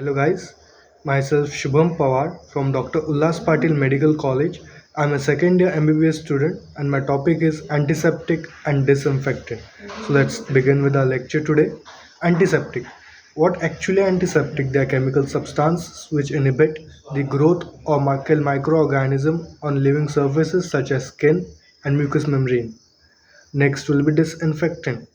Hello guys, myself Shubham Pawar from Dr. Ullas Patil Medical College. I'm a second year MBBS student and my topic is antiseptic and disinfectant. So let's begin with our lecture today. Antiseptic. What actually antiseptic? They are chemical substances which inhibit the growth of microorganism on living surfaces such as skin and mucous membrane. Next will be disinfectant.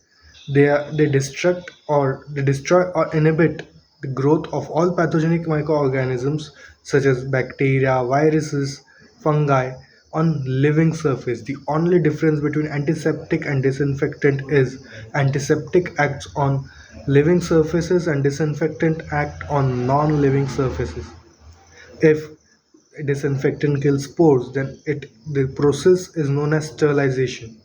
They destroy or inhibit the growth of all pathogenic microorganisms such as bacteria, viruses, fungi on living surface. The only difference between antiseptic and disinfectant is antiseptic acts on living surfaces and disinfectant act on non-living surfaces. If disinfectant kills spores, then the process is known as sterilization.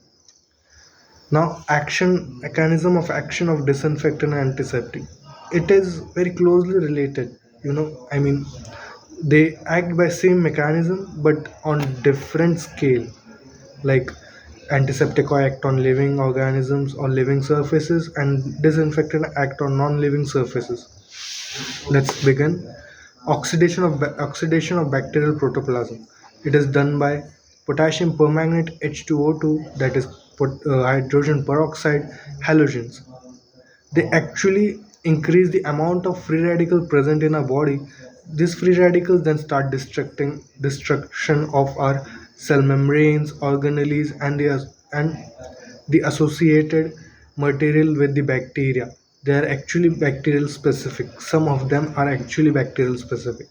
Now, action mechanism of action of disinfectant and antiseptic. It is very closely related. They act by same mechanism but on different scale. Like antiseptic act on living organisms or living surfaces, and disinfectant act on non-living surfaces. Let's begin. Oxidation of bacterial protoplasm. It is done by potassium permanganate H2O2, that is hydrogen peroxide halogens. They actually increase the amount of free radical present in our body. These free radicals then start destruction of our cell membranes, organelles, and the associated material with the bacteria. They are actually bacterial specific. Some of them are actually bacterial specific.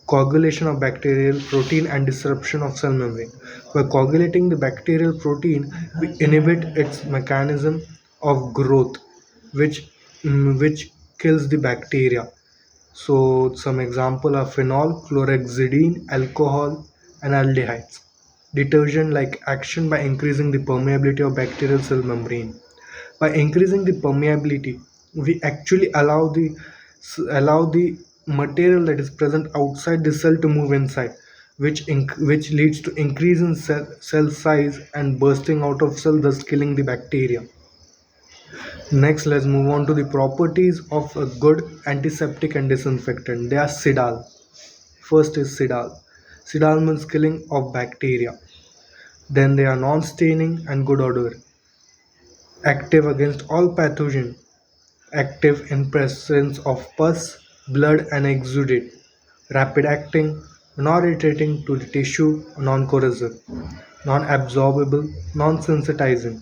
Coagulation of bacterial protein and disruption of cell membrane. By coagulating the bacterial protein, we inhibit its mechanism of growth, which which kills the bacteria. So some example are phenol, chlorhexidine, alcohol, and aldehydes. Detergent like action by increasing the permeability of bacterial cell membrane. By increasing the permeability, we actually allow the material that is present outside the cell to move inside, which leads to increase in cell size and bursting out of cell, thus killing the bacteria. Next, let's move on to the properties of a good antiseptic and disinfectant. They are SIDAL. First is SIDAL. SIDAL means killing of bacteria. Then they are non-staining and good odor. Active against all pathogen. Active in presence of pus, blood and exudate. Rapid acting, non-irritating to the tissue, non-corrosive, non-absorbable, non-sensitizing.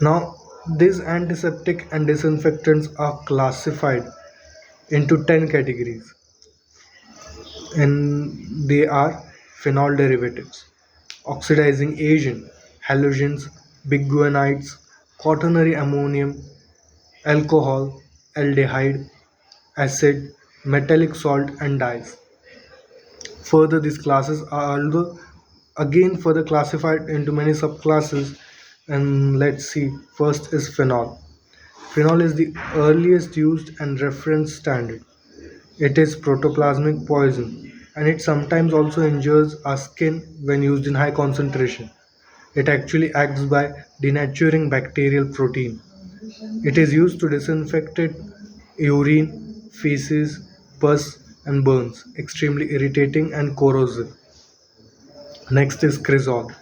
Now, these antiseptic and disinfectants are classified into 10 categories, and they are phenol derivatives, oxidizing agent, halogens, biguanides, quaternary ammonium, alcohol, aldehyde, acid, metallic salt, and dyes. Further, these classes are although again further classified into many subclasses, and let's see. First is phenol. Phenol is the earliest used and reference standard. It is protoplasmic poison, and it sometimes also injures our skin when used in high concentration. It actually acts by denaturing bacterial protein. It is used to disinfect urine, feces, pus, and burns, extremely irritating and corrosive. Next is cresol,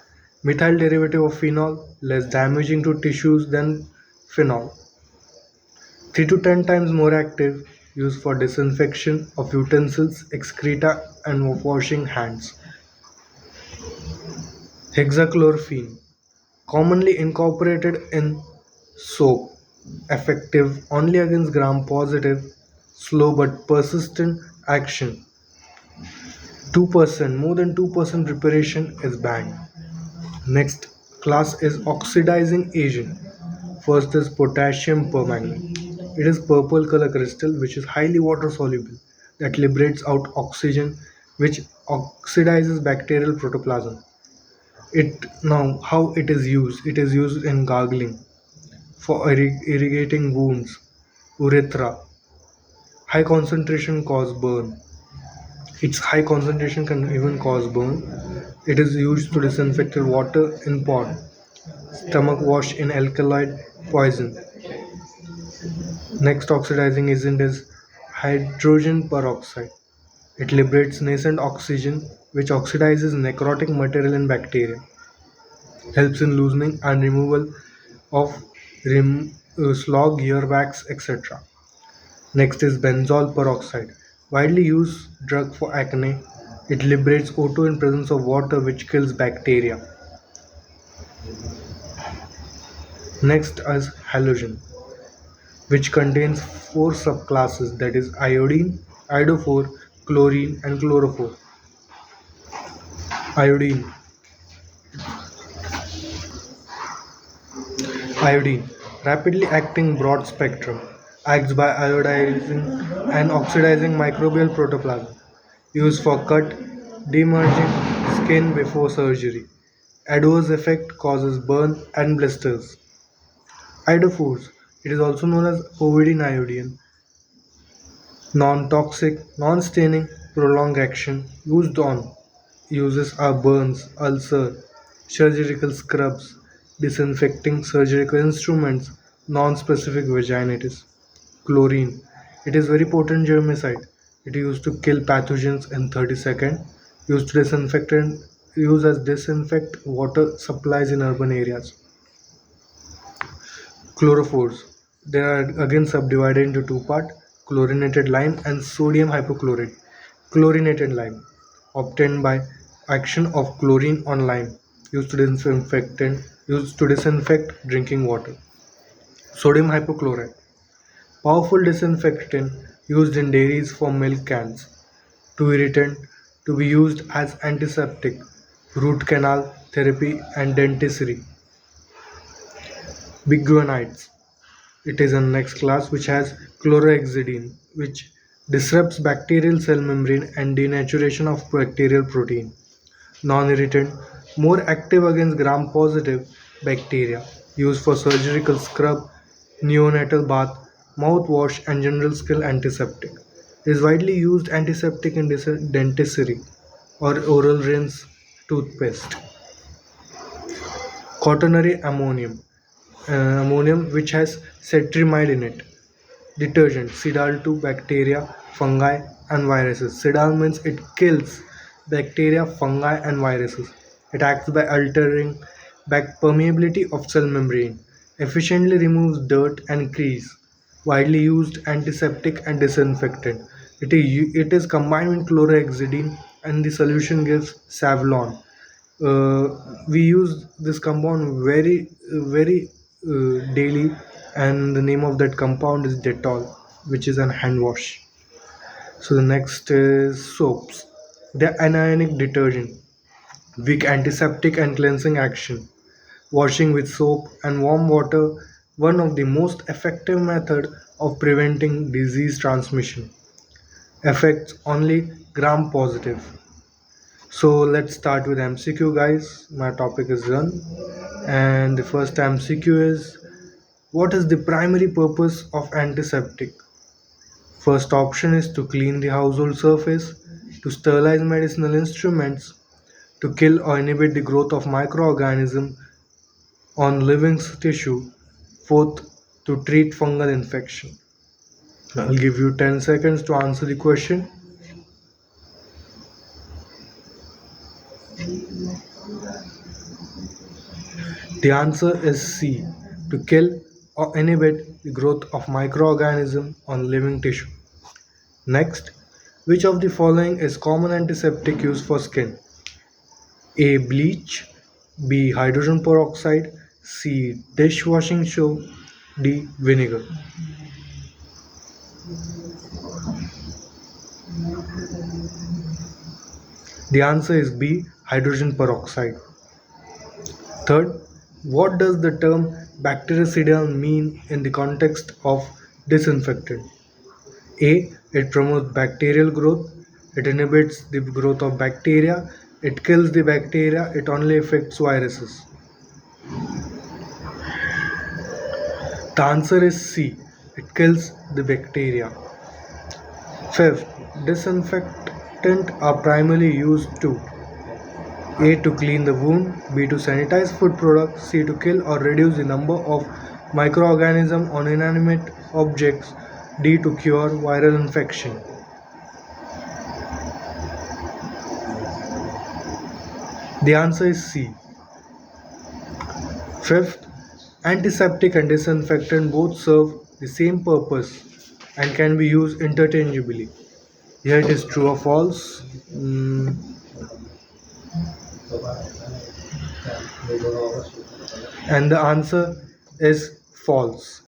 methyl derivative of phenol, less damaging to tissues than phenol. 3 to 10 times more active, used for disinfection of utensils, excreta, and washing hands. Hexachlorophene, commonly incorporated in soap, effective only against gram-positive, slow but persistent action. 2%, more than 2% preparation is banned. Next class is oxidizing agent. First is potassium permanganate. It is purple color crystal which is highly water soluble that liberates out oxygen which oxidizes bacterial protoplasm. It now how it is used? It is used in gargling, for irrigating wounds, urethra. High concentration cause burn. Its high concentration can even cause burn. It is used to disinfect water in pot, stomach wash in alkaloid poison. Next oxidizing agent is hydrogen peroxide. It liberates nascent oxygen, which oxidizes necrotic material in bacteria, helps in loosening and removal of slog, earwax, etc. Next is benzol peroxide, widely used drug for acne. It liberates O2 in presence of water, which kills bacteria. Next is halogen, which contains four subclasses, that is iodine, iodophore, chlorine, and chlorophore. Iodine. Iodine, rapidly acting broad spectrum, acts by iodizing and oxidizing microbial protoplasm, used for cut, demerging skin before surgery. Adverse effect causes burn and blisters. Iodophores, it is also known as povidone iodine, non-toxic, non-staining, prolonged action, used on. Uses are burns, ulcer, surgical scrubs, disinfecting surgical instruments, non-specific vaginitis. Chlorine, it is very potent germicide. It is used to kill pathogens in 30 seconds. Used to disinfectant, used as disinfect water supplies in urban areas. Chlorophores, they are again subdivided into two parts: chlorinated lime and sodium hypochlorite. Chlorinated lime, obtained by action of chlorine on lime, used to disinfect drinking water. Sodium hypochlorite, powerful disinfectant used in dairies for milk cans. Two irritant, to be used as antiseptic, root canal therapy and dentistry. Biguanides, it is a next class which has chlorhexidine, which disrupts bacterial cell membrane and denaturation of bacterial protein. Non-irritant, more active against gram-positive bacteria, used for surgical scrub, neonatal bath, mouthwash, and general skin antiseptic. It is widely used antiseptic in dentistry or oral rinse toothpaste. Quaternary ammonium, ammonium which has cetrimide in it. Detergent, Sidal to bacteria, fungi, and viruses. Sidal means it kills bacteria, fungi, and viruses. It acts by altering back permeability of cell membrane, efficiently removes dirt and grease. Widely used antiseptic and disinfectant. It is combined with chlorhexidine and the solution gives Savlon. We use this compound very daily, and the name of that compound is Dettol, which is an hand wash. So the next is soaps. They're anionic detergent, weak antiseptic and cleansing action. Washing with soap and warm water, one of the most effective method of preventing disease transmission. Affects only gram positive. So let's start with MCQ, guys. My topic is done. And the first MCQ is, what is the primary purpose of antiseptic? First option is to clean the household surface, to sterilize medicinal instruments, to kill or inhibit the growth of microorganisms on living tissue. Fourth, to treat fungal infection. I'll give you 10 seconds to answer the question. The answer is C, to kill or inhibit the growth of microorganisms on living tissue. Next, which of the following is common antiseptic used for skin? A. Bleach, B. Hydrogen peroxide, C. Dishwashing soap, D. Vinegar. The answer is B. Hydrogen peroxide. Third, what does the term bactericidal mean in the context of disinfectant? A. It promotes bacterial growth. It inhibits the growth of bacteria. It kills the bacteria. It only affects viruses. The answer is C. It kills the bacteria. Fifth, disinfectant are primarily used to A. To clean the wound, B. To sanitize food products, C. To kill or reduce the number of microorganisms on inanimate objects, D. To cure viral infection. The answer is C. Fifth, antiseptic and disinfectant both serve the same purpose and can be used interchangeably. Here it is true or false. And the answer is false.